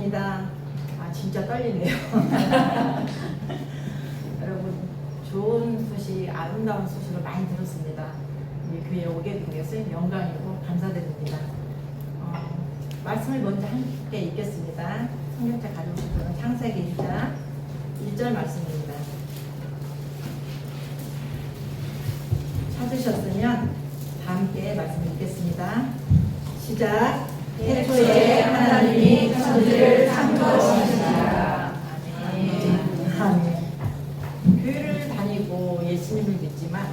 반갑습니다. 아, 진짜 떨리네요. 여러분, 좋은 소식, 아름다운 소식을 많이 들었습니다. 우리 교회에 오게 된 것을 영광이고 감사드립니다. 말씀을 먼저 함께 읽겠습니다. 성경책 가져오신 분은 창세기 1장 1절 말씀입니다. 찾으셨으면 다 함께 말씀 읽겠습니다. 시작. 태초에 하나님이 천지를 창조하시니라. 아멘. 교회를 다니고 예수님을 믿지만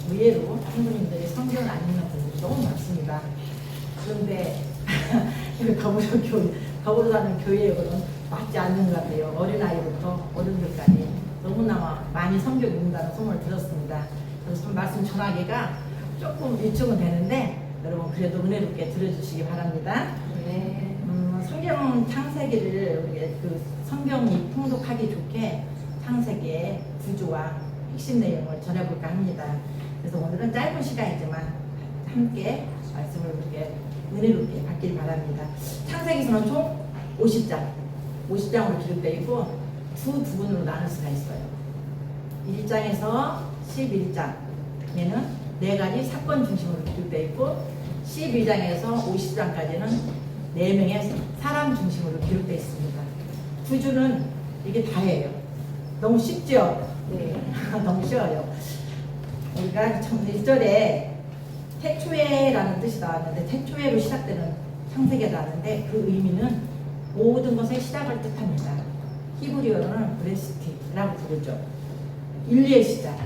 의외로 성도님들이 성경을 안 읽는 분들이 너무 많습니다. 그런데 가보로 사는 교회에는 맞지 않는 것 같아요. 어린아이부터 어른들까지 너무나 많이 성경 읽는다는 소문을 들었습니다. 그래서 좀 말씀 전하기가 조금 위축은 되는데 여러분 그래도 은혜롭게 들어주시기 바랍니다. 네. 성경 창세기를 그 성경이 통독하기 좋게 창세기의 구조와 핵심 내용을 전해볼까 합니다. 그래서 오늘은 짧은 시간이지만 함께 말씀을 이렇게 은혜롭게 받길 바랍니다. 창세기서는 총 50장으로 기록되어 있고 두 부분으로 나눌 수가 있어요. 1장에서 11장에는 4가지 사건 중심으로 기록되어 있고 12장에서 50장까지는 4명의 사람 중심으로 기록되어 있습니다. 구조는 이게 다예요. 너무 쉽죠? 네. 너무 쉬워요. 우리가 1절에 태초에라는 뜻이 나왔는데 태초에로 시작되는 창세기가 나왔는데 그 의미는 모든 것의 시작을 뜻합니다. 히브리어로는 브레스티라고 부르죠. 인류의 시작,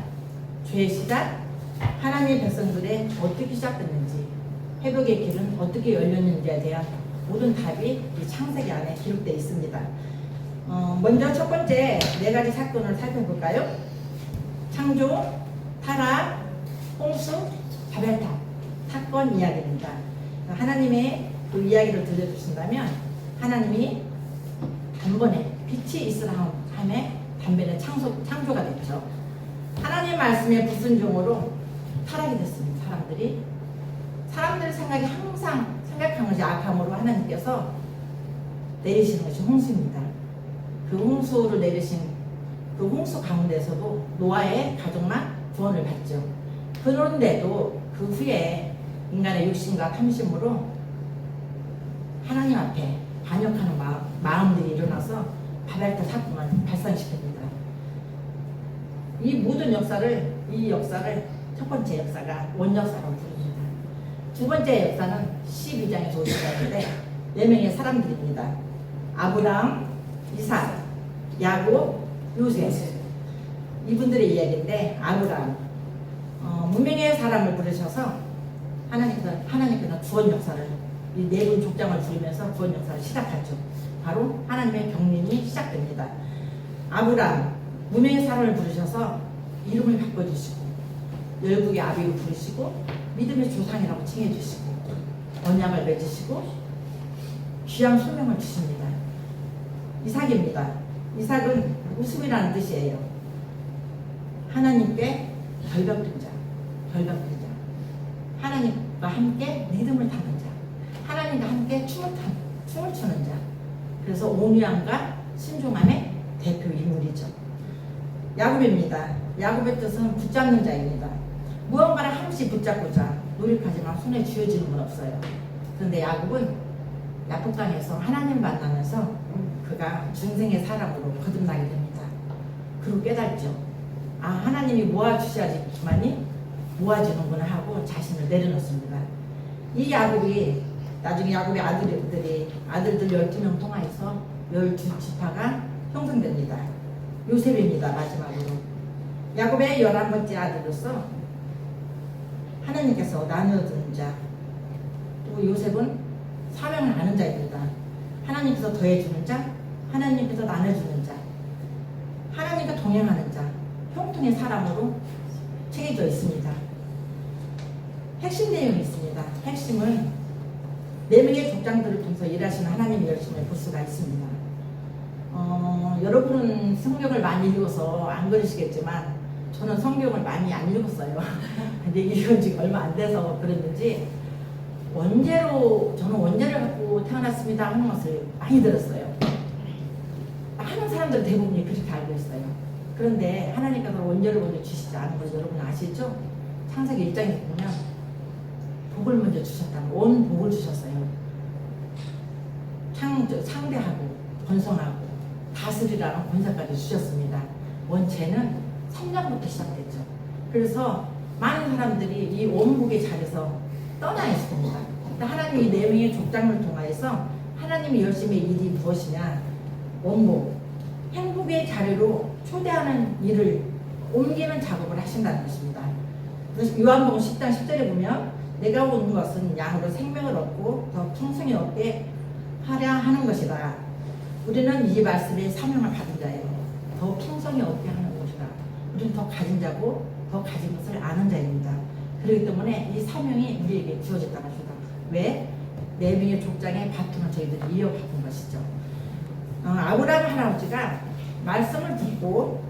죄의 시작, 하나님의 백성들의 어떻게 시작됐는지, 회복의 길은 어떻게 열렸는지에 대한 모든 답이 이 창세기 안에 기록되어 있습니다. 먼저 첫 번째 4가지 사건을 살펴볼까요? 창조, 타락, 홍수, 바벨탑 사건 이야기입니다. 하나님의 그 이야기를 들려주신다면 하나님이 단번에 빛이 있으라 함에 단번에 창조가 됐죠. 하나님 말씀에 불순종으로 타락이 됐습니다. 사람들의 생각이 항상 생각한 것이 악함으로 하나님께서 내리시는 것이 홍수입니다. 그 홍수를 내리신 그 홍수 가운데서도 노아의 가족만 구원을 받죠. 그런데도 그 후에 인간의 욕심과 탐심으로 하나님 앞에 반역하는 마음들이 일어나서 바벨탑 사건을 발생시킵니다. 이 모든 이 역사를 첫 번째 역사가 원역사라고 부릅니다. 두 번째 역사는 12장에서 50장인데 4명의 사람들입니다. 아브라함, 이삭, 야곱, 요셉. 이분들의 이야기인데 아브라함 문명의 사람을 부르셔서 하나님께서 구원 역사를 이 4분 족장을 부르면서 구원 역사를 시작하죠. 바로 하나님의 경륜이 시작됩니다. 아브라함 문명의 사람을 부르셔서 이름을 바꿔주시고 열국의 아비로 부르시고 믿음의 조상이라고 칭해주시고 언약을 맺으시고 귀한 소명을 주십니다. 이삭입니다. 이삭은 웃음이라는 뜻이에요. 하나님께 결벽된 자, 하나님과 함께 리듬을 타는 자, 하나님과 함께 춤을 추는 자. 그래서 온유함과 신중함의 대표 인물이죠. 야곱입니다. 야곱의 뜻은 붙잡는 자입니다. 무언가를 함시 붙잡고자 노력하지만 손에 쥐어지는 건 없어요. 그런데 야곱은 야복강에서 하나님 만나면서 그가 중생의 사람으로 거듭나게 됩니다. 그리고 깨닫죠. 아, 하나님이 모아주셔야지만이 모아지는구나 하고 자신을 내려놓습니다. 이 야곱이 나중에 야곱의 아들들 12명 통하여서 12지파가 형성됩니다. 요셉입니다. 마지막으로 야곱의 11번째 아들로서 하나님께서 나누어주는 자, 또 요셉은 사명을 아는 자입니다. 하나님께서 더해주는 자, 하나님께서 나눠주는 자, 하나님과 동행하는 자, 형통의 사람으로 책해져 있습니다. 핵심 내용이 있습니다. 핵심은 4명의 족장들을 통해서 일하시는 하나님의 열심을 볼 수가 있습니다. 여러분은 성경을 많이 읽어서 안 그러시겠지만 저는 성경을 많이 안 읽었어요. 근데 읽은 지가 얼마 안 돼서 그랬는지 저는 원죄를 갖고 태어났습니다 하는 것을 많이 들었어요. 하는 사람들 대부분이 그렇게 알고 있어요. 그런데 하나님께서 원죄를 먼저 주시지 않은 걸 여러분 아시죠? 창세기 1장에 보면 복을 먼저 주셨다는, 온 복을 주셨어요. 상대하고 번성하고 다스리라는 권세까지 주셨습니다. 원죄는 성장부터 시작됐죠. 그래서 많은 사람들이 이 원복의 자리에서 떠나 있습니다. 하나님이 이 4명의 족장을 통하여서 하나님이 열심히 일이 무엇이냐, 원복, 행복의 자리로 초대하는 일을 옮기는 작업을 하신다는 것입니다. 그래서 요한복음 10장 10절에 보면 내가 온 것은 양으로 생명을 얻고 더 풍성히 얻게 하려 하는 것이다. 우리는 이 말씀에 사명을 받은 자예요. 더 풍성히 얻게 하는 것이다. 우리는 더 가진 자고 더 가진 것을 아는 자입니다. 그렇기 때문에 이 사명이 우리에게 주어졌다는 것이다. 왜? 4명의 족장의 바통을 저희들이 이어받은 것이죠. 아브라함 할아버지가 말씀을 듣고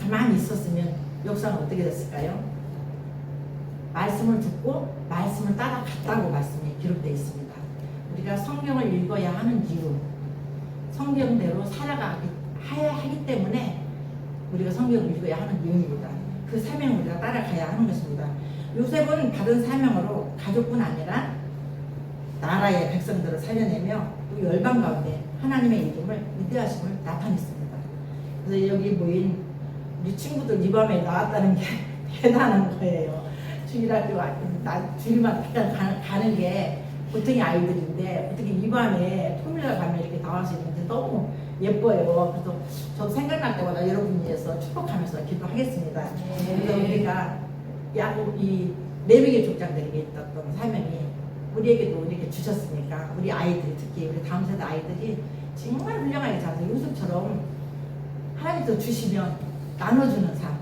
가만히 있었으면 역사는 어떻게 됐을까요? 말씀을 듣고 말씀을 따라갔다고 말씀이 기록되어 있습니다. 우리가 성경을 읽어야 하는 이유, 성경대로 살아가야 하기 때문에 우리가 성경을 읽어야 하는 이유입니다. 그 사명을 우리가 따라가야 하는 것입니다. 요셉은 받은 사명으로 가족뿐 아니라 나라의 백성들을 살려내며 또 열방 가운데 하나님의 이름을 위대하심을 나타냈습니다. 그래서 여기 모인 우리 친구들 이 밤에 나왔다는 게 대단한 거예요. 주일마다 가는 게 보통의 아이들인데 어떻게 이 밤에 토요일날 가면 이렇게 나와서 있는데 너무 예뻐요. 그래서 저도 생각날 때마다 여러분을 위해서 축복하면서 기도하겠습니다. 그래서 우리가 이 4명의 족장들에게 있었던 사명이 우리에게도 이렇게 주셨으니까 우리 아이들, 특히 우리 다음 세대 아이들이 정말 훌륭하게 잘해서 요셉처럼 하나님께서 주시면 나눠주는 삶,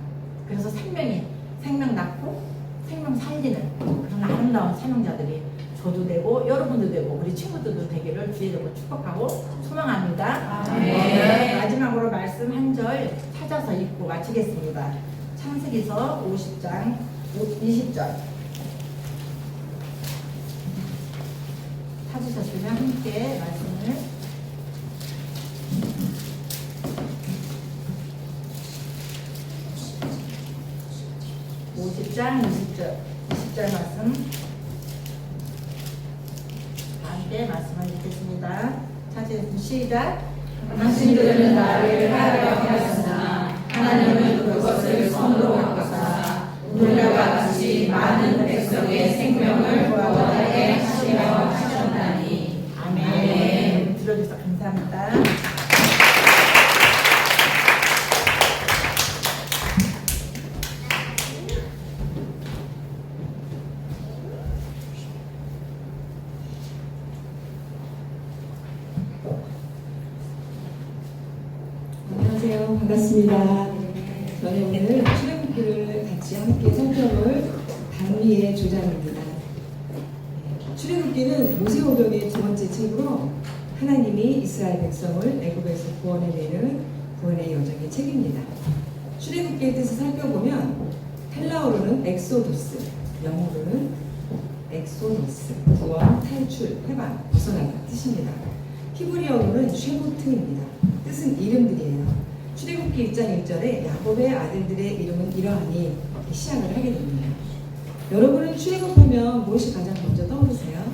그래서 생명 낳고 생명 살리는 그런 아름다운 사명자들이 저도 되고 여러분도 되고 우리 친구들도 되기를 주의 이름으로 축복하고 소망합니다. 네. 마지막으로 말씀 한 절 찾아서 읽고 마치겠습니다. 창세기서 50장 20절 찾으셨으면 함께 말씀을 50장 20절 말씀 함께 말씀을 읽겠습니다. 찾으셨으면 시작. 당신들은 나를 하라고 하였으나 하나님은 그것을 선으로 바꾸사 우리와 같이 많은 백성의 생명을 구원하게 하시려 하셨나니. 아멘. 들어주셔서 감사합니다. 안녕하세요. 반갑습니다. 저는 오늘 출애굽기를 같이 함께 살펴볼 단위의 조장입니다. 출애굽기는 모세오경의 2번째 책으로 하나님이 이스라엘 백성을 애굽에서 구원해내는 구원의 여정의 책입니다. 출애굽기의 뜻을 살펴보면 헬라어로는 엑소도스, 영어로는 엑소노스, 구원, 탈출, 해방, 벗어나다 뜻입니다. 히브리어로는 쉐보트입니다. 뜻은 이름들이에요. 출애굽기 1장 1절에 야곱의 아들들의 이름은 이러하니 이렇게 시작을 하게 됩니다. 여러분은 출애굽하면 무엇이 가장 먼저 떠오르세요?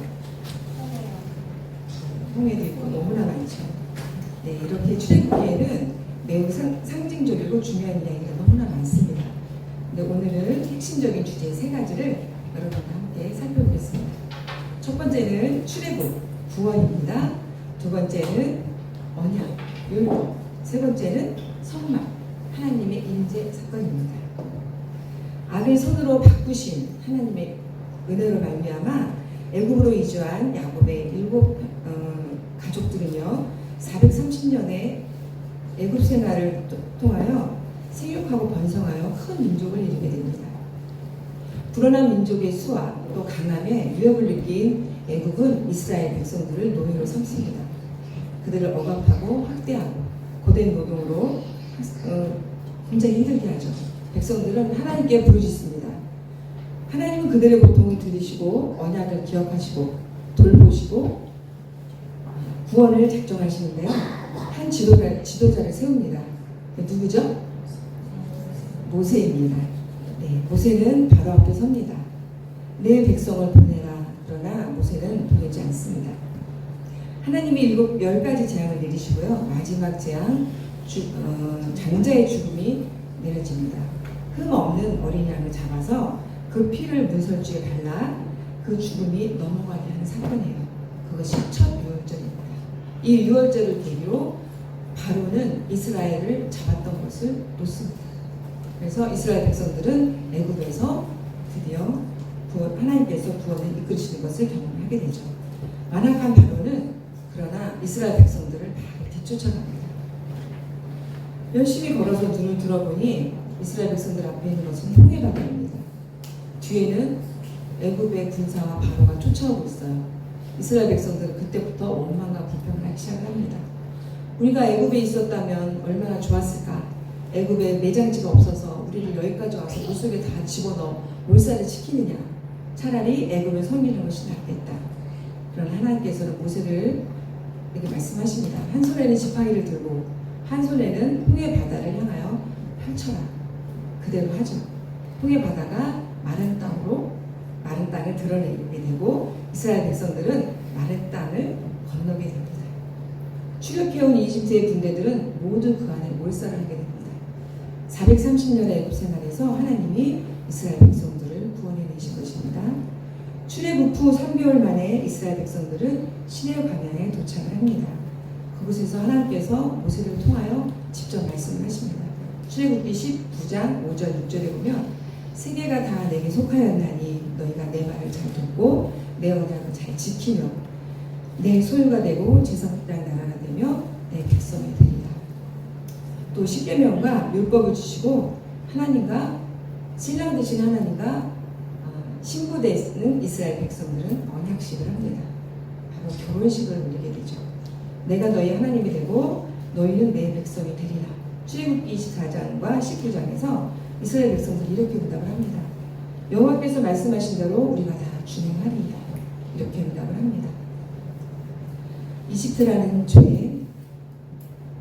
홍해도 있고 너무나 많죠. 네, 이렇게 출애굽기에는 매우 상징적이고 중요한 이야기가 너무나 많습니다. 근데 오늘은 핵심적인 주제 3가지를 여러분과 함께 살펴보겠습니다. 첫 번째는 출애굽, 구원입니다. 두 번째는 언약, 율법, 세 번째는 성막, 하나님의 인재 사건입니다. 악을 손으로 바꾸신 하나님의 은혜로 말미암아 애굽으로 이주한 야곱의 7 가족들은요 430년의 애굽 생활을 통하여 생육하고 번성하여 큰 민족을 이루게 됩니다. 불어난 민족의 수와 또 강함에 위협을 느낀 애굽은 이스라엘 백성들을 노예로 삼습니다. 그들을 억압하고 학대하고 고된 노동으로 굉장히 힘들게 하죠. 백성들은 하나님께 부르짖습니다. 하나님은 그들의 고통을 들으시고 언약을 기억하시고 돌보시고 구원을 작정하시는데요. 한 지도자를 세웁니다. 누구죠? 모세입니다. 네, 모세는 바로 앞에 섭니다. 내 백성을 보내라. 그러나 모세는 보내지 않습니다. 하나님이 10가지 재앙을 내리시고요. 마지막 재앙, 장자의 죽음이 내려집니다. 흠 없는 어린 양을 잡아서 그 피를 문설주에 발라 그 죽음이 넘어가게 하는 사건이에요. 그것이 첫 유월절입니다. 이 유월절을 계기로 바로는 이스라엘을 잡았던 것을 놓습니다. 그래서 이스라엘 백성들은 애굽에서 드디어 하나님께서 구원을 이끌으시는 것을 경험하게 되죠. 완악한 바로는 그러나 이스라엘 백성들을 바로 뒤쫓아갑니다. 열심히 걸어서 눈을 들어보니 이스라엘 백성들 앞에 있는 것은 홍해 바다입니다. 뒤에는 애굽의 군사와 바로가 쫓아오고 있어요. 이스라엘 백성들은 그때부터 원망과 불평을 하기 시작합니다. 우리가 애굽에 있었다면 얼마나 좋았을까? 애굽에 매장지가 없어서 우리를 여기까지 와서 물속에 다 집어넣어 몰살을 시키느냐? 차라리 애굽을 섬기는 것이 낫겠다. 그러나 하나님께서는 모세를 이렇게 말씀하십니다. 한 손에는 지팡이를 들고 한 손에는 홍해 바다를 향하여 펼쳐라. 그대로 하죠. 홍해 바다가 마른 땅을 드러내게 되고 이스라엘 백성들은 마른 땅을 건너게 됩니다. 추격해온 이집트의 군대들은 모두 그 안에 몰살을 하게 됩니다. 430년의 애굽 생활에서 하나님이 이스라엘 백성들을 구원해내신 것입니다. 출애굽 후 3개월 만에 이스라엘 백성들은 시내 광야에 도착을 합니다. 그곳에서 하나님께서 모세를 통하여 직접 말씀을 하십니다. 출애굽기 19장 5절 6절에 보면 세계가 다 내게 속하였나니 너희가 내 말을 잘 듣고 내 언약을 잘 지키며 내 소유가 되고 제사장 나라가 되며 내 백성이 되리라. 또 십계명과 율법을 주시고 하나님과 신랑 되신 하나님과 신부되는 이스라엘 백성들은 언약식을 합니다. 바로 결혼식을 올리게 되죠. 내가 너희 하나님이 되고 너희는 내 백성이 되리라. 출애굽기 24장과 19장에서 이스라엘 백성들이 이렇게 응답을 합니다. 여호와께서 말씀하신 대로 우리가 다 준행하리이다. 이렇게 응답을 합니다. 이집트라는 죄,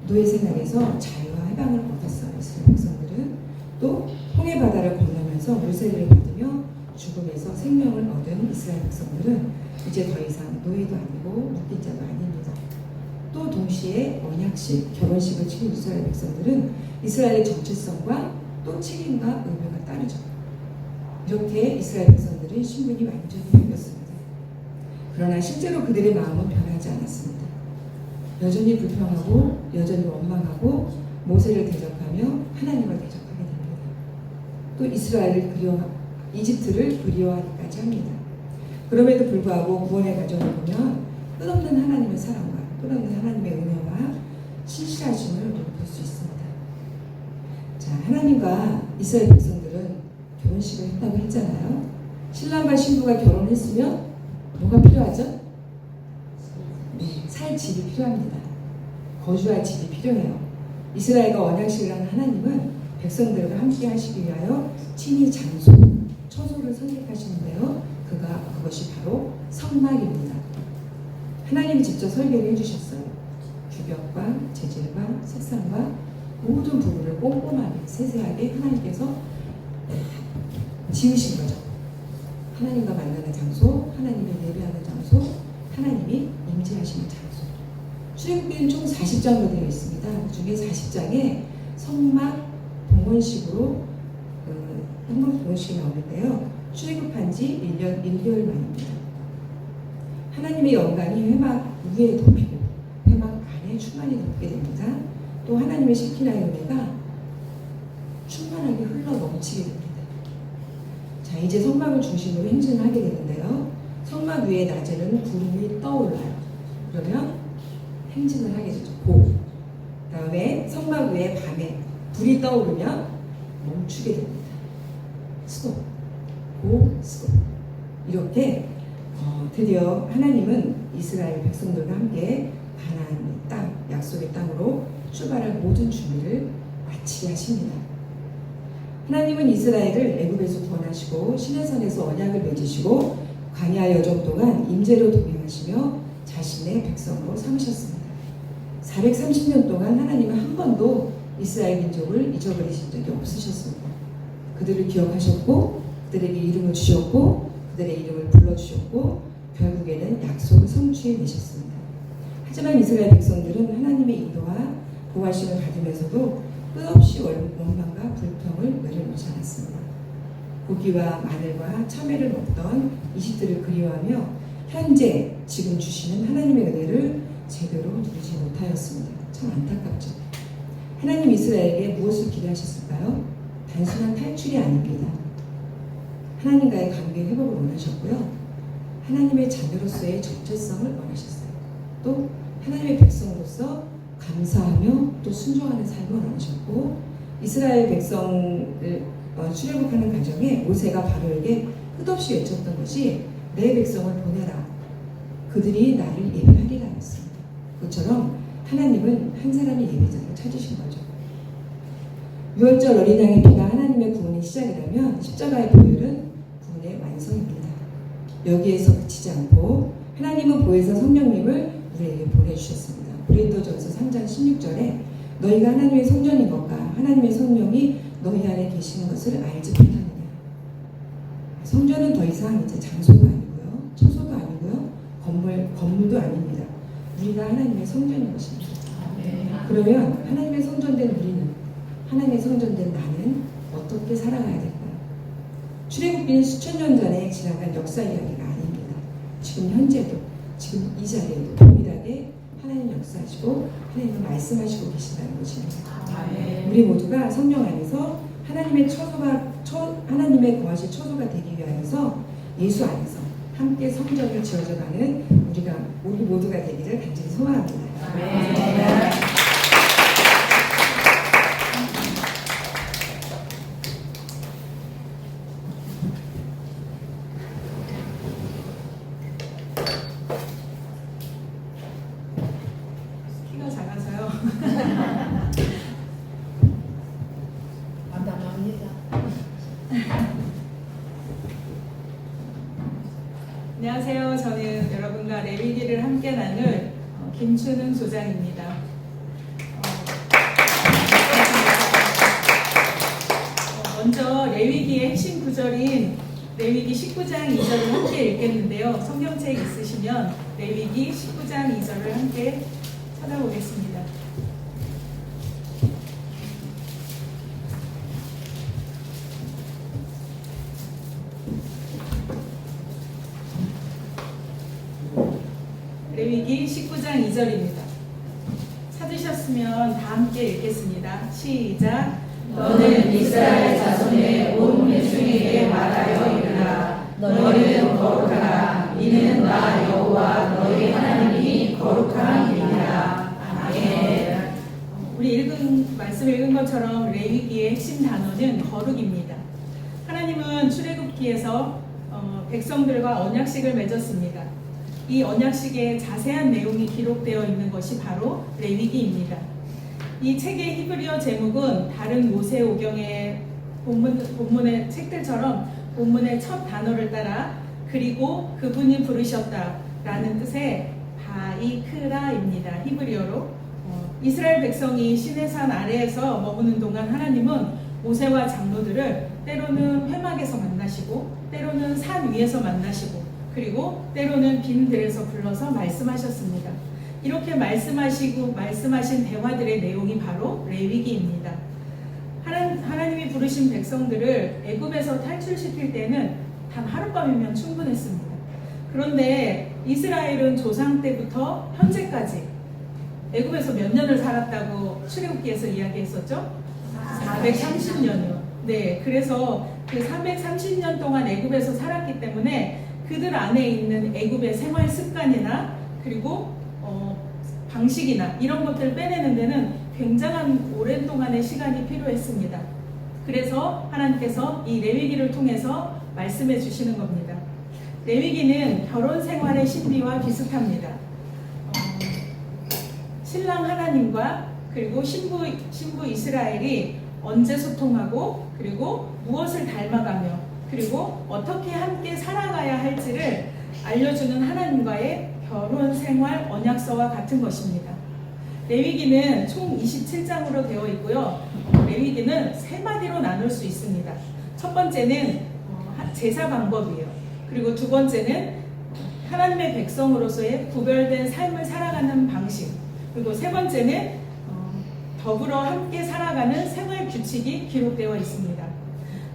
노예 생활에서 자유와 해방을 얻었어요. 이스라엘 백성들은 또 홍해 바다를 건너면서 물세례를 받으며 죽음에서 생명을 얻은 이스라엘 백성들은 이제 더 이상 노예도 아니고 묶인 자도 아닙니다. 또 동시에 언약식, 결혼식을 치른 이스라엘 백성들은 이스라엘의 정체성과 또 책임과 의무가 따르죠. 이렇게 이스라엘 백성들의 신분이 완전히 바뀌었습니다. 그러나 실제로 그들의 마음은 변하지 않았습니다. 여전히 불평하고 여전히 원망하고 모세를 대적하며 하나님을 대적하게 됩니다. 또 이집트를 그리워하기까지 합니다. 그럼에도 불구하고 구원의 과정을 보면 끝없는 하나님의 사랑과 끝없는 하나님의 은혜와 신실하심을 볼 수 있습니다. 자, 하나님과 이스라엘 백성들은 결혼식을 했다고 했잖아요. 신랑과 신부가 결혼했으면 뭐가 필요하죠? 네, 살 집이 필요합니다. 거주할 집이 필요해요. 이스라엘과 언약식을 한 하나님은 백성들과 함께 하시기 위하여 친히 장소, 처소를 선택하시는데요. 그것이 바로 성막입니다. 하나님이 직접 설계를 해주셨어요. 규격과 재질과 색상과 모든 부분을 꼼꼼하게 세세하게 하나님께서 지으신 거죠. 하나님과 만나는 장소, 하나님이 예배하는 장소, 하나님이 임재하시는 장소. 출애굽기는 총 40장으로 되어 있습니다. 그 중에 40장에 성막 봉헌식으로 성막 봉헌식이 나오는데요. 출애굽한 지 1년 1개월 만입니다. 하나님의 영광이 회막 위에 덮이고 회막 안에 충만히 덮게 됩니다. 또 하나님의 시키나의 은혜가 충만하게 흘러 넘치게 됩니다. 자, 이제 성막을 중심으로 행진을 하게 되는데요. 성막 위에 낮에는 구름이 떠올라요. 그러면 행진을 하게 되죠. 그 다음에 성막 위에 밤에 불이 떠오르면 멈추게 됩니다. 스톱, 스톱. 이렇게 드디어 하나님은 이스라엘 백성들과 함께 가나안 땅, 약속의 땅으로 출발할 모든 준비를 마치게 하십니다. 하나님은 이스라엘을 애굽에서 구원하시고 시내산에서 언약을 맺으시고 광야 여정 동안 임재로 동행하시며 자신의 백성으로 삼으셨습니다. 430년 동안 하나님은 한 번도 이스라엘 민족을 잊어버리신 적이 없으셨습니다. 그들을 기억하셨고 그들에게 이름을 주셨고 그들의 이름을 불러주셨고 결국에는 약속을 성취해 내셨습니다. 하지만 이스라엘 백성들은 하나님의 인도와 보호하심을 받으면서도 끝없이 원망과 불평을 내려놓지 않았습니다. 고기와 마늘과 참외를 먹던 이집트를 그리워하며 현재 지금 주시는 하나님의 은혜를 제대로 누리지 못하였습니다. 참 안타깝죠. 하나님 이스라엘에게 무엇을 기대하셨을까요? 단순한 탈출이 아닙니다. 하나님과의 관계 회복을 원하셨고요. 하나님의 자녀로서의 정체성을 원하셨어요. 또 하나님의 백성으로서 감사하며 또 순종하는 삶을 원하셨고 이스라엘 백성을 출애굽하는 과정에 모세가 바로에게 끝없이 외쳤던 것이 내 백성을 보내라. 그들이 나를 예배하리라 했습니다. 그것처럼 하나님은 한 사람의 예배자를 찾으신 거죠. 6월절 어린 양의 피가 하나님의 구원의 시작이라면 십자가의 보혈은 구원의 완성입니다. 여기에서 그치지 않고 하나님은 보혜사 성령님을 우리에게 보내주셨습니다. 고린도전서 3장 16절에 너희가 하나님의 성전인 것과 하나님의 성령이 너희 안에 계시는 것을 알지 못하느냐. 성전은 더 이상 이제 장소가 아니고요, 처소가 아니고요, 건물도 아닙니다. 우리가 하나님의 성전인 것입니다. 그러면 하나님의 성전된 우리는, 하나님의 성전된 나는 어떻게 살아가야 될까요? 출애굽기는 수천 년 전에 지나간 역사 이야기가 아닙니다. 지금 현재도, 지금 이 자리에도 동일하게 하나님 역사하시고 하나님은 말씀하시고 계신다는 것입니다. 우리 모두가 성령 안에서 하나님의 하나님의 거하실 처소가 되기 위하여서 예수 안에서 함께 성전을 지어져가는 우리 모두가 되기를 간절히 소망합니다. 키가 작아서요. 안녕하세요. 저는 여러분과 레위기를 함께 나눌 김춘은 소장입니다. 먼저 레위기의 핵심 구절인 레위기 19장 2절을 함께 읽겠는데요. 성경책 있으시면 레위기 19장 2절을 함께 찾아보겠습니다. 레위기 19장 2절입니다. 찾으셨으면 다 함께 읽겠습니다. 시작. 너는 이스라엘 자손의 온 회중에게 말하여 이르라. 너희는 거룩하라. 이는 나 여호와 너희 하나님이 거룩함이니라. 아멘. 우리 말씀 읽은 것처럼 레위기의 핵심 단어는 거룩입니다. 하나님은 출애굽기에서 백성들과 언약식을 맺었습니다. 이 언약식의 자세한 내용이 기록되어 있는 것이 바로 레위기입니다. 이 책의 히브리어 제목은 다른 모세오경의 본문의 책들처럼 본문의 첫 단어를 따라 그리고 그분이 부르셨다라는 뜻의 바이크라입니다. 히브리어로 이스라엘 백성이 시내산 아래에서 머무는 동안 하나님은 모세와 장로들을 때로는 회막에서 만나시고 때로는 산 위에서 만나시고 그리고 때로는 빈 들에서 불러서 말씀하셨습니다. 이렇게 말씀하신 대화들의 내용이 바로 레위기입니다. 하나님이 부르신 백성들을 애굽에서 탈출시킬 때는 단 하룻밤이면 충분했습니다. 그런데 이스라엘은 조상 때부터 현재까지 애굽에서 몇 년을 살았다고 출애굽기에서 이야기했었죠? 430년이요. 네, 그래서 그 430년 동안 애굽에서 살았기 때문에 그들 안에 있는 애굽의 생활 습관이나 그리고 방식이나 이런 것들을 빼내는 데는 굉장한 오랜 동안의 시간이 필요했습니다. 그래서 하나님께서 이 레위기를 통해서 말씀해 주시는 겁니다. 레위기는 결혼 생활의 신비와 비슷합니다. 신랑 하나님과 그리고 신부 이스라엘이 언제 소통하고 그리고 무엇을 닮아가며 그리고 어떻게 함께 살아가야 할지를 알려주는 하나님과의 결혼 생활 언약서와 같은 것입니다. 레위기는 총 27장으로 되어 있고요. 레위기는 세 마디로 나눌 수 있습니다. 첫 번째는 제사 방법이에요. 그리고 두 번째는 하나님의 백성으로서의 구별된 삶을 살아가는 방식. 그리고 세 번째는 더불어 함께 살아가는 생활 규칙이 기록되어 있습니다.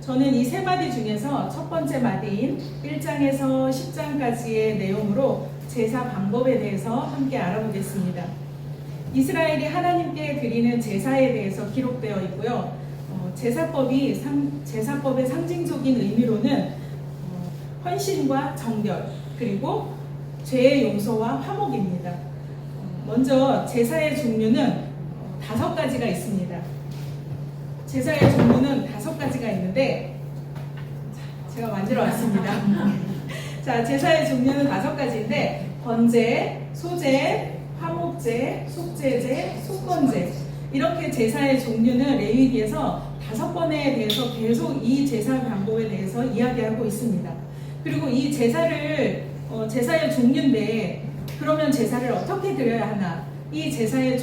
저는 이 세 마디 중에서 첫 번째 마디인 1장에서 10장까지의 내용으로 제사 방법에 대해서 함께 알아보겠습니다. 이스라엘이 하나님께 드리는 제사에 대해서 기록되어 있고요. 제사법의 상징적인 의미로는 헌신과 정결, 그리고 죄의 용서와 화목입니다. 먼저 제사의 종류는 5가지가 있습니다. 제사의 종류는 5가지가 있는데 제가 만들어 왔습니다. 자, 제사의 종류는 5가지인데 번제, 소제, 화목제, 속죄제, 속건제 이렇게 제사의 종류는 레위기에서 5번에 대해서 계속 이 제사 방법에 대해서 이야기하고 있습니다. 그리고 이 제사의 종류인데 그러면 제사를 어떻게 드려야 하나? 이 제사의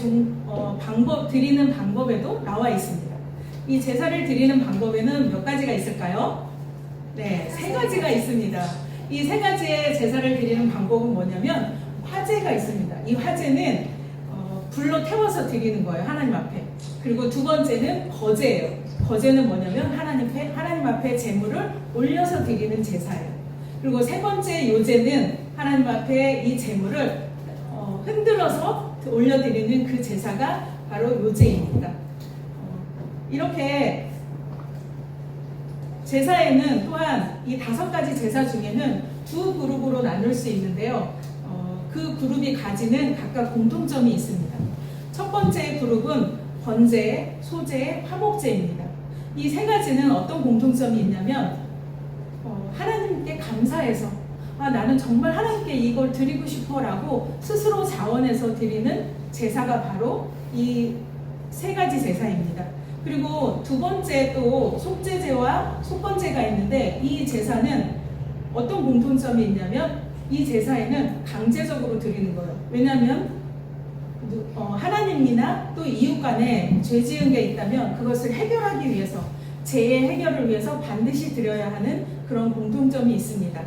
드리는 방법에도 나와 있습니다. 이 제사를 드리는 방법에는 몇 가지가 있을까요? 네, 3가지가 있습니다. 이 3가지의 제사를 드리는 방법은 뭐냐면 화제가 있습니다. 이 화제는 불로 태워서 드리는 거예요. 하나님 앞에. 그리고 두 번째는 거제예요. 거제는 뭐냐면 하나님 앞에 제물을 올려서 드리는 제사예요. 그리고 세 번째 요제는 하나님 앞에 이 제물을 흔들어서 올려드리는 그 제사가 바로 요제입니다. 이렇게 제사에는 또한 이 5가지 제사 중에는 2 그룹으로 나눌 수 있는데요. 그 그룹이 가지는 각각 공통점이 있습니다. 첫 번째 그룹은 번제, 소제, 화목제입니다. 이 3가지는 어떤 공통점이 있냐면 하나님께 감사해서 나는 정말 하나님께 이걸 드리고 싶어 라고 스스로 자원해서 드리는 제사가 바로 이 3가지 제사입니다. 그리고 두 번째 또 속죄제와 속건제가 있는데 이 제사는 어떤 공통점이 있냐면 이 제사에는 강제적으로 드리는 거예요. 왜냐하면 하나님이나 또 이웃 간에 죄 지은 게 있다면 그것을 해결하기 위해서 죄의 해결을 위해서 반드시 드려야 하는 그런 공통점이 있습니다.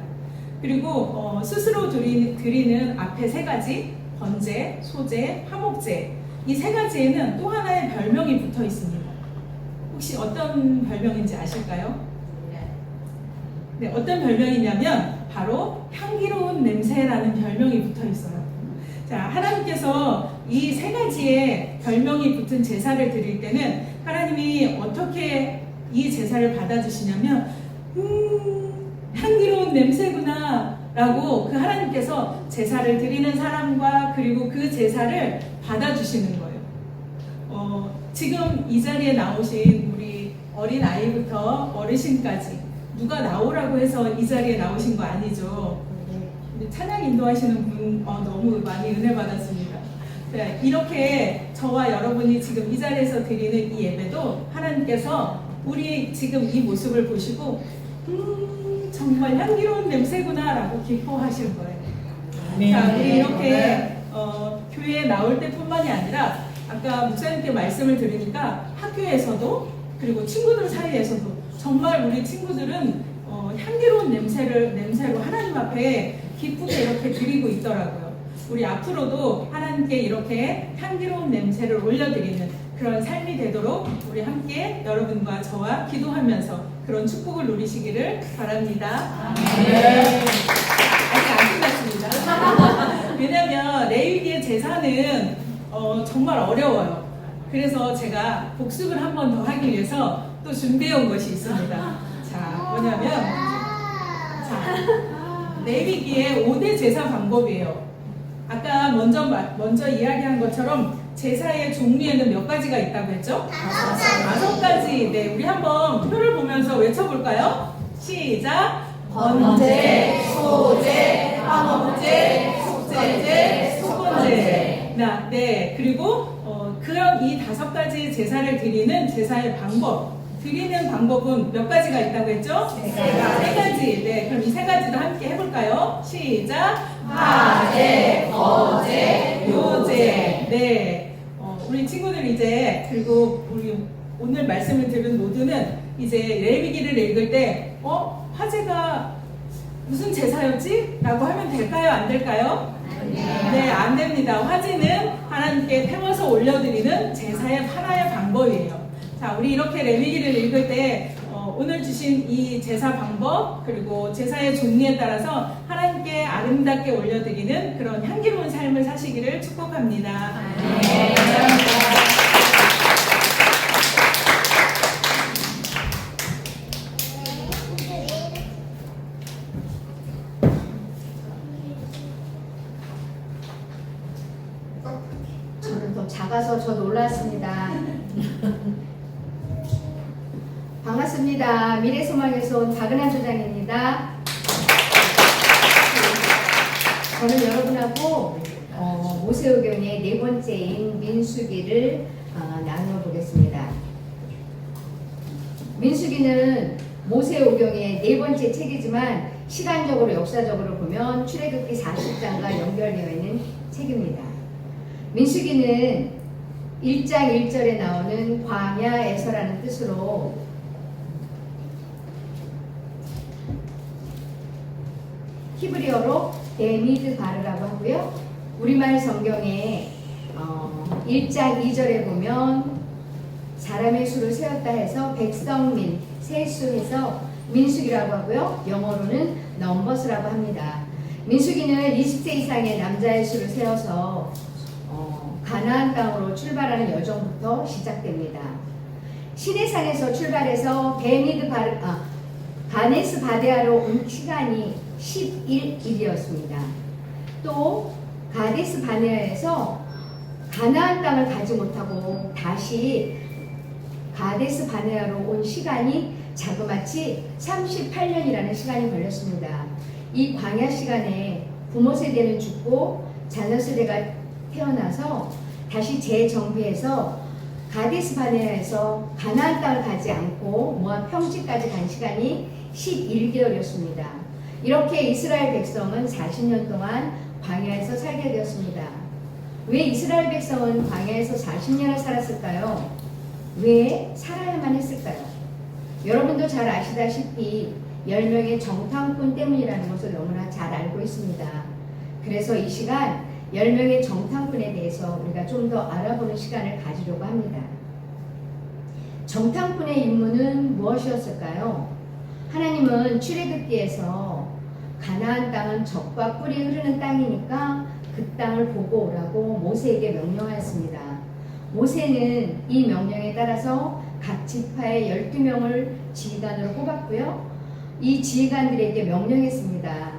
그리고 스스로 드리는 앞에 3가지 번제, 소제, 화목제 이 3가지에는 또 하나의 별명이 붙어 있습니다. 혹시 어떤 별명인지 아실까요? 네, 어떤 별명이냐면 바로 향기로운 냄새라는 별명이 붙어 있어요. 자, 하나님께서 이 3가지의 별명이 붙은 제사를 드릴 때는 하나님이 어떻게 이 제사를 받아주시냐면 향기로운 냄새구나 라고 그 하나님께서 제사를 드리는 사람과 그리고 그 제사를 받아주시는 거예요. 지금 이 자리에 나오신 우리 어린 아이부터 어르신까지 누가 나오라고 해서 이 자리에 나오신 거 아니죠? 찬양 인도하시는 분 너무 많이 은혜 받았습니다. 네, 이렇게 저와 여러분이 지금 이 자리에서 드리는 이 예배도 하나님께서 우리 지금 이 모습을 보시고 정말 향기로운 냄새구나 라고 기뻐하실 거예요. 네. 자, 우리 이렇게 교회에 나올 때뿐만이 아니라 아까 목사님께 말씀을 들으니까 학교에서도 그리고 친구들 사이에서도 정말 우리 친구들은 향기로운 냄새로 하나님 앞에 기쁘게 이렇게 드리고 있더라고요. 우리 앞으로도 하나님께 이렇게 향기로운 냄새를 올려드리는 그런 삶이 되도록 우리 함께 여러분과 저와 기도하면서 그런 축복을 누리시기를 바랍니다. 네. 아직 안 끝났습니다. 왜냐하면 레위기의 제사는 정말 어려워요. 그래서 제가 복습을 한 번 더 하기 위해서 또 준비해온 것이 있습니다. 자, 뭐냐면 레위기의 5대 제사 방법이에요. 아까 먼저 이야기한 것처럼 제사의 종류에는 몇 가지가 있다고 했죠? 5가지. 네, 우리 한번 표를 보면서 외쳐볼까요? 시작! 번제, 소제, 화목제, 속죄제, 속건제. 네, 그리고 그런 이 5가지 제사를 드리는 제사의 방법, 드리는 방법은 몇 가지가 있다고 했죠? 세 가지. 네, 그럼 이 세 가지도 함께 해볼까요? 시작. 화제, 거제, 요제. 네. 우리 친구들 이제, 그리고 우리 오늘 말씀을 들은 모두는 이제 레위기를 읽을 때, 화제가 무슨 제사였지? 라고 하면 될까요? 안 될까요? 네, 안 됩니다. 화제는 하나님께 태워서 올려드리는 제사의 하나의 방법이에요. 자, 우리 이렇게 레위기를 읽을 때 오늘 주신 이 제사 방법 그리고 제사의 종류에 따라서 하나님께 아름답게 올려드리는 그런 향기로운 삶을 사시기를 축복합니다. 네. 저는 더 작아서 저 놀랐습니다. 반갑습니다. 미래소망에서 온 박은하 조장입니다. 저는 여러분하고 모세오경의 네 번째인 민수기를 나눠보겠습니다. 민수기는 모세오경의 네 번째 책이지만 시간적으로 역사적으로 보면 출애굽기 40장과 연결되어 있는 책입니다. 민수기는 1장 1절에 나오는 광야에서라는 뜻으로 히브리어로 데미드바르라고 하고요. 우리말 성경에 1장 2절에 보면 사람의 수를 세웠다 해서 백성민, 세수해서 민수기라고 하고요. 영어로는 넘버스라고 합니다. 민수기는 20세 이상의 남자의 수를 세워서 가나안 땅으로 출발하는 여정부터 시작됩니다. 시내산에서 출발해서 가네스 바데아로 온 시간이 11일이었습니다. 또 가데스 바네아에서 가나안 땅을 가지 못하고 다시 가데스 바네아로 온 시간이 자그마치 38년이라는 시간이 걸렸습니다. 이 광야 시간에 부모 세대는 죽고 자녀 세대가 태어나서 다시 재정비해서 가데스 바네아에서 가나안 땅을 가지 않고 모압 평지까지 간 시간이 11개월이었습니다. 이렇게 이스라엘 백성은 40년 동안 광야에서 살게 되었습니다. 왜 이스라엘 백성은 광야에서 40년을 살았을까요? 왜 살아야만 했을까요? 여러분도 잘 아시다시피 10명의 정탐꾼 때문이라는 것을 너무나 잘 알고 있습니다. 그래서 이 시간 10명의 정탐꾼에 대해서 우리가 좀 더 알아보는 시간을 가지려고 합니다. 정탐꾼의 임무는 무엇이었을까요? 하나님은 출애굽기에서 가나안 땅은 젖과 꿀이 흐르는 땅이니까 그 땅을 보고 오라고 모세에게 명령하였습니다. 모세는 이 명령에 따라서 각 지파의 12명을 지휘관으로 뽑았고요. 이 지휘관들에게 명령했습니다.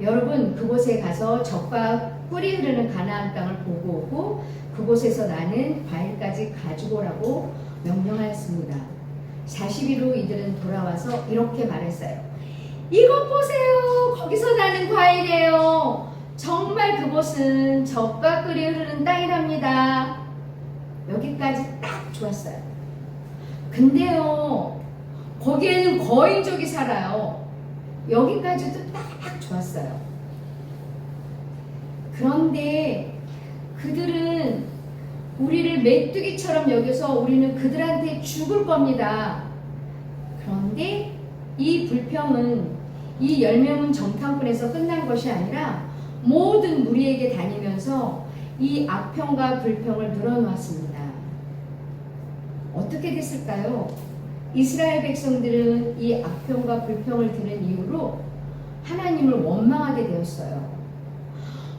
여러분, 그곳에 가서 젖과 꿀이 흐르는 가나안 땅을 보고 오고 그곳에서 나는 과일까지 가지고 오라고 명령하였습니다. 40일 후 이들은 돌아와서 이렇게 말했어요. 이것 보세요. 거기서 나는 과일이에요. 정말 그곳은 젖과 꿀이 흐르는 땅이랍니다. 여기까지 딱 좋았어요. 근데요, 거기에는 거인족이 살아요. 여기까지도 딱 좋았어요. 그런데 그들은 우리를 메뚜기처럼 여겨서 우리는 그들한테 죽을 겁니다. 그런데 이 불평은 이 10명은 정탐꾼에서 끝난 것이 아니라 모든 무리에게 다니면서 이 악평과 불평을 늘어놓았습니다. 어떻게 됐을까요? 이스라엘 백성들은 이 악평과 불평을 들은 이후로 하나님을 원망하게 되었어요.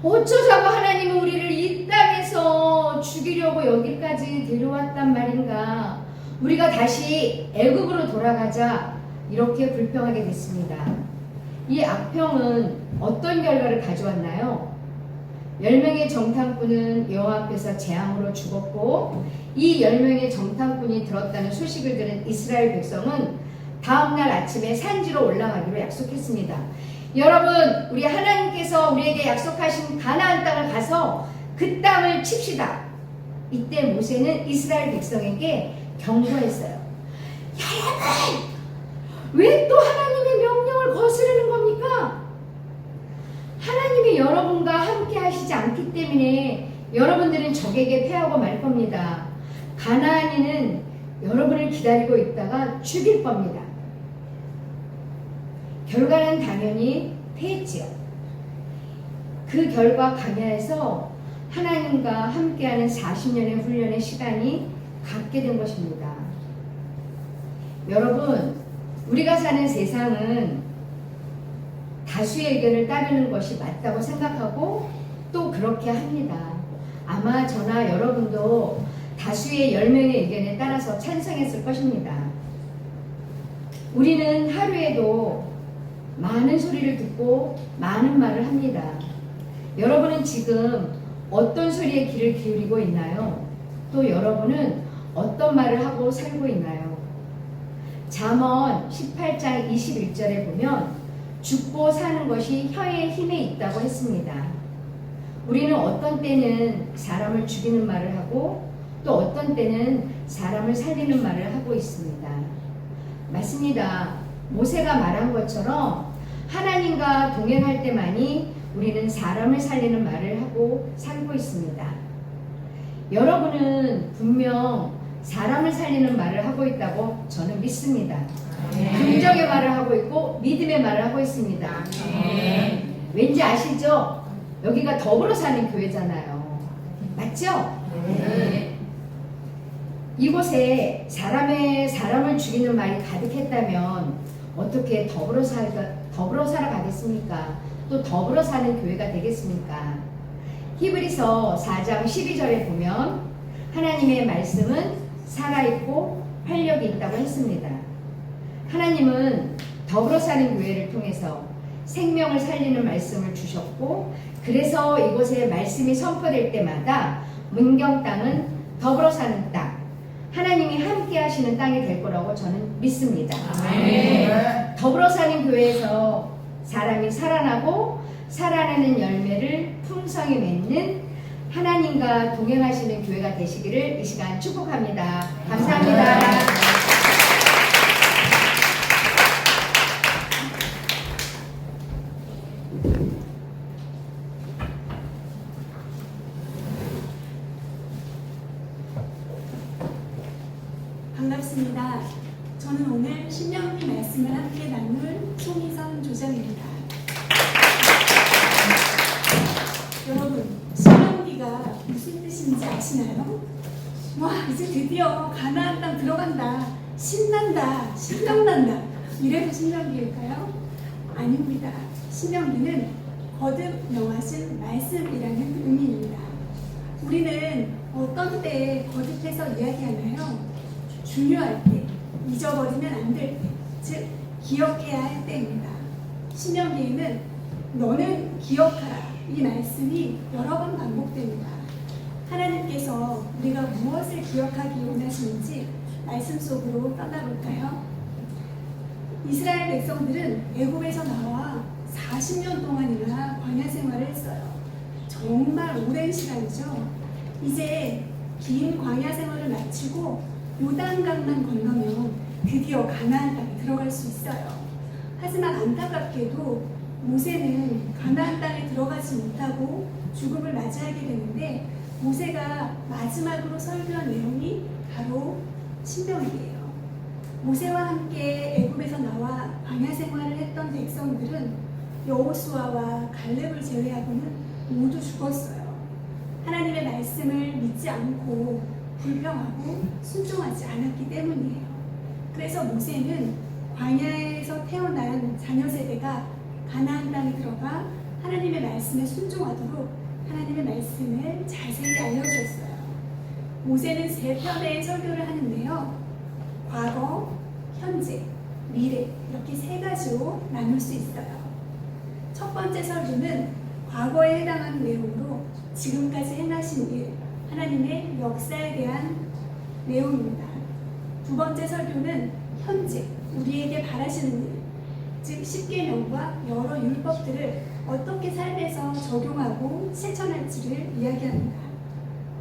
어쩌자고 하나님은 우리를 이 땅에서 죽이려고 여기까지 데려왔단 말인가. 우리가 다시 애굽으로 돌아가자. 이렇게 불평하게 됐습니다. 이 악평은 어떤 결과를 가져왔나요? 10명의 정탐꾼은 여호와 앞에서 재앙으로 죽었고 이 10명의 정탐꾼이 들었다는 소식을 들은 이스라엘 백성은 다음날 아침에 산지로 올라가기로 약속했습니다. 여러분, 우리 하나님께서 우리에게 약속하신 가나안 땅을 가서 그 땅을 칩시다. 이때 모세는 이스라엘 백성에게 경고했어요. 여러분, 왜 또 하나님의 명령을 거스르는 겁니까? 하나님이 여러분과 함께 하시지 않기 때문에 여러분들은 적에게 패하고 말 겁니다. 가나안인은 여러분을 기다리고 있다가 죽일 겁니다. 결과는 당연히 패했지요. 그 결과 광야에서 하나님과 함께하는 40년의 훈련의 시간이 갖게 된 것입니다. 여러분, 우리가 사는 세상은 다수의 의견을 따르는 것이 맞다고 생각하고 또 그렇게 합니다. 아마 저나 여러분도 다수의 10명의 의견에 따라서 찬성했을 것입니다. 우리는 하루에도 많은 소리를 듣고 많은 말을 합니다. 여러분은 지금 어떤 소리에 귀를 기울이고 있나요? 또 여러분은 어떤 말을 하고 살고 있나요? 잠언 18장 21절에 보면 죽고 사는 것이 혀의 힘에 있다고 했습니다. 우리는 어떤 때는 사람을 죽이는 말을 하고 또 어떤 때는 사람을 살리는 말을 하고 있습니다. 맞습니다. 모세가 말한 것처럼 하나님과 동행할 때만이 우리는 사람을 살리는 말을 하고 살고 있습니다. 여러분은 분명 사람을 살리는 말을 하고 있다고 저는 믿습니다. 긍정의 말을 하고 있고 믿음의 말을 하고 있습니다. 왠지 아시죠? 여기가 더불어 사는 교회잖아요. 맞죠? 이곳에 사람을 죽이는 말이 가득했다면 어떻게 더불어 살아가겠습니까? 또 더불어 사는 교회가 되겠습니까? 히브리서 4장 12절에 보면 하나님의 말씀은 살아있고 활력이 있다고 했습니다. 하나님은 더불어 사는 교회를 통해서 생명을 살리는 말씀을 주셨고, 그래서 이곳에 말씀이 선포될 때마다 문경 땅은 더불어 사는 땅, 하나님이 함께 하시는 땅이 될 거라고 저는 믿습니다. 더불어 사는 교회에서 사람이 살아나고 살아나는 열매를 풍성히 맺는 하나님과 동행하시는 교회가 되시기를 이 시간 축복합니다. 감사합니다. 반갑습니다. 저는 오늘 신명기 말씀을 함께 나눌 송희선 조장입니다. 여러분, 신명기가 무슨 뜻인지 아시나요? 와, 이제 드디어 가나안 땅 들어간다, 신난다, 신명난다, 이래서 신명기일까요? 아닙니다. 신명기는 거듭 명하신 말씀이라는 의미입니다. 우리는 어떤 때에 거듭해서 이야기하나요? 중요할 때, 잊어버리면 안 될 때, 즉 기억해야 할 때입니다. 신명기에는 너는 기억하라, 이 말씀이 여러 번 반복됩니다. 하나님께서 우리가 무엇을 기억하기 원하시는지 말씀 속으로 떠나볼까요? 이스라엘 백성들은 애굽에서 나와 40년 동안이나 광야 생활을 했어요. 정말 오랜 시간이죠. 이제 긴 광야 생활을 마치고 요단강만 건너면 드디어 가나안 땅에 들어갈 수 있어요. 하지만 안타깝게도 모세는 가나안 땅에 들어가지 못하고 죽음을 맞이하게 되는데, 모세가 마지막으로 설교한 내용이 바로 신명기예요. 모세와 함께 애굽에서 나와 광야 생활을 했던 백성들은 여호수아와 갈렙을 제외하고는 모두 죽었어요. 하나님의 말씀을 믿지 않고 불평하고 순종하지 않았기 때문이에요. 그래서 모세는 광야에서 태어난 자녀 세대가 가나안 땅에 들어가 하나님의 말씀에 순종하도록 하나님의 말씀을 자세히 알려주었어요. 모세는 3편의 설교를 하는데요. 과거, 현재, 미래, 이렇게 3가지로 나눌 수 있어요. 첫 번째 설교는 과거에 해당하는 내용으로 지금까지 행하신 일, 하나님의 역사에 대한 내용입니다. 두 번째 설교는 현재, 우리에게 바라시는 일, 즉 십계명과 여러 율법들을 어떻게 삶에서 적용하고 실천할지를 이야기합니다.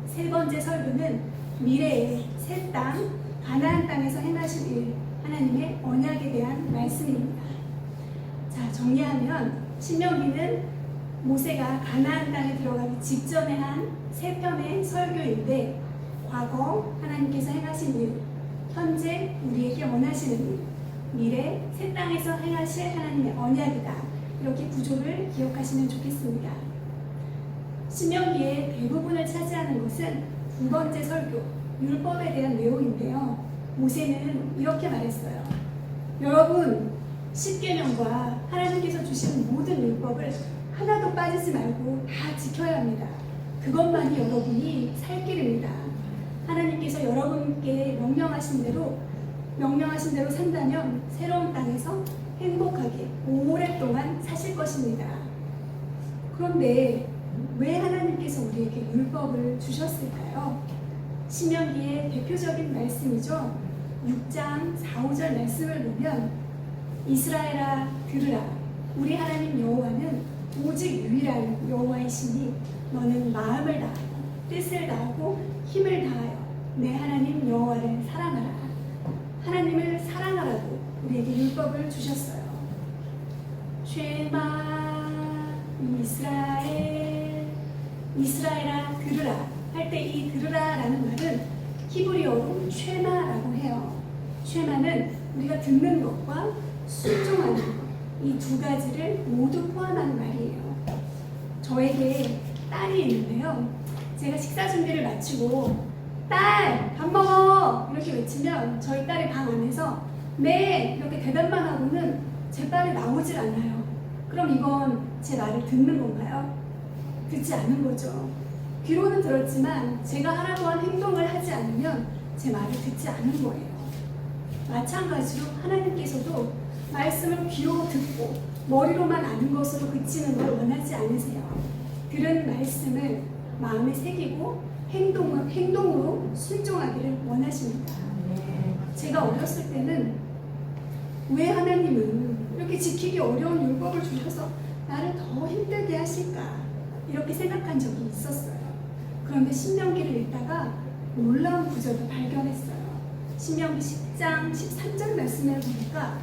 세 번째 설교는 미래의 새 땅, 가나안 땅에서 행하실 일, 하나님의 언약에 대한 말씀입니다. 자, 정리하면 신명기는 모세가 가나안 땅에 들어가기 직전에 한 3편의 설교인데 과거 하나님께서 행하신 일, 현재 우리에게 원하시는 일, 미래 새 땅에서 행하실 하나님의 언약이다. 이렇게 구조를 기억하시면 좋겠습니다. 신명기의 대부분을 차지하는 것은 9번째 설교, 율법에 대한 내용인데요. 모세는 이렇게 말했어요. 여러분, 십계명과 하나님께서 주신 모든 율법을 하나도 빠지지 말고 다 지켜야 합니다. 그것만이 여러분이 살 길입니다. 하나님께서 여러분께 명령하신 대로 산다면 새로운 땅에서 행복하게 오랫동안 사실 것입니다. 그런데 왜 하나님께서 우리에게 율법을 주셨을까요? 신명기의 대표적인 말씀이죠. 6장 4, 5절 말씀을 보면 이스라엘아 들으라 우리 하나님 여호와는 오직 유일한 여호와이시니 너는 마음을 다하고 뜻을 다하고 힘을 다하여 내 하나님 여호와를 사랑하라. 하나님을 사랑하라고 우리에게 율법을 주셨어요. 쉐마 이스라엘아 들으라 할 때 이 들으라라는 말은 히브리어로 쉐마라고 해요. 쉐마는 우리가 듣는 것과 순종하는 것, 이 두 가지를 모두 포함한 말이에요. 저에게 딸이 있는데요. 제가 식사 준비를 마치고 딸, 밥 먹어! 이렇게 외치면 저희 딸이 방 안에서 네! 이렇게 대답만 하고는 제 말이 나오질 않아요. 그럼 이건 제 말을 듣는 건가요? 듣지 않는 거죠. 귀로는 들었지만 제가 하라고 한 행동을 하지 않으면 제 말을 듣지 않는 거예요. 마찬가지로 하나님께서도 말씀을 귀로 듣고 머리로만 아는 것으로 그치는 걸 원하지 않으세요. 들은 말씀을 마음에 새기고 행동으로 순종하기를 원하십니다. 제가 어렸을 때는 왜 하나님은 이렇게 지키기 어려운 율법을 주셔서 나를 더 힘들게 하실까 이렇게 생각한 적이 있었어요. 그런데 신명기를 읽다가 놀라운 구절을 발견했어요. 신명기 10장 13절 말씀을 보니까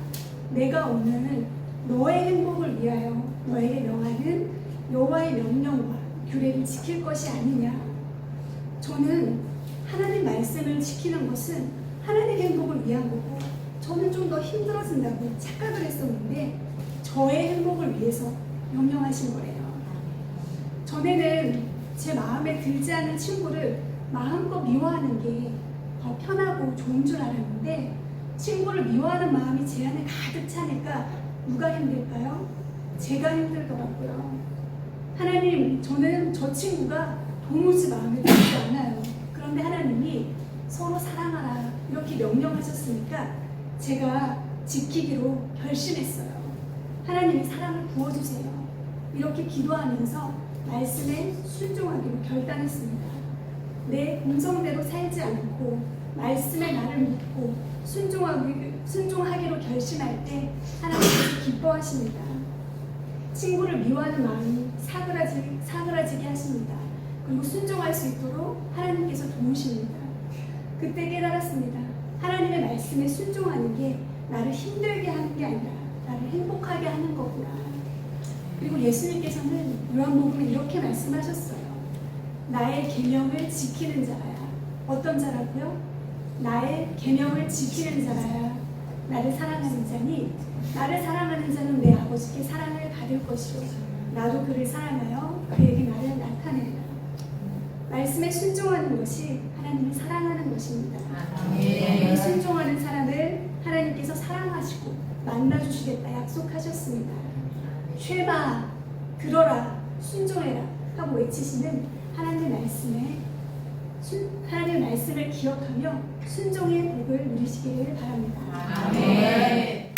내가 오늘 너의 행복을 위하여 너에게 명하는 여호와의 명령과 규례를 지킬 것이 아니냐. 저는 하나님 말씀을 지키는 것은 하나님 행복을 위한 거고 저는 좀 더 힘들어진다고 착각을 했었는데 저의 행복을 위해서 명령하신 거예요. 전에는 제 마음에 들지 않는 친구를 마음껏 미워하는 게 더 편하고 좋은 줄 알았는데 친구를 미워하는 마음이 제 안에 가득 차니까 누가 힘들까요? 제가 힘들더라고요. 하나님, 저는 저 친구가 도무지 마음에 들지 않아요. 그런데 하나님이 서로 사랑하라 이렇게 명령하셨으니까 제가 지키기로 결심했어요. 하나님이 사랑을 부어주세요. 이렇게 기도하면서 말씀에 순종하기로 결단했습니다. 내 공성대로 살지 않고 말씀에 나를 묻고 순종하기로 결심할 때 하나님께서 기뻐하십니다. 친구를 미워하는 마음이 사그라지게 하십니다. 그리고 순종할 수 있도록 하나님께서 도우십니다. 그때 깨달았습니다. 하나님의 말씀에 순종하는 게 나를 힘들게 하는 게 아니라 나를 행복하게 하는 거구나. 그리고 예수님께서는 요한복음에 이렇게 말씀하셨어요. 나의 계명을 지키는 자라야. 어떤 자라고요? 나의 계명을 지키는 자라야 나를 사랑하는 자니 나를 사랑하는 자는 내 아버지께 사랑을 받을 것이요 나도 그를 사랑하여 그에게 나를 나타내리라. 말씀에 순종하는 것이 하나님이 사랑하는 것입니다. 이 순종하는 사람을 하나님께서 사랑하시고 만나주시겠다 약속하셨습니다. 쉐마 들어라 순종해라 하고 외치시는 하나님의 말씀을 기억하며 순종의 복을 누리시기를 바랍니다. 아멘.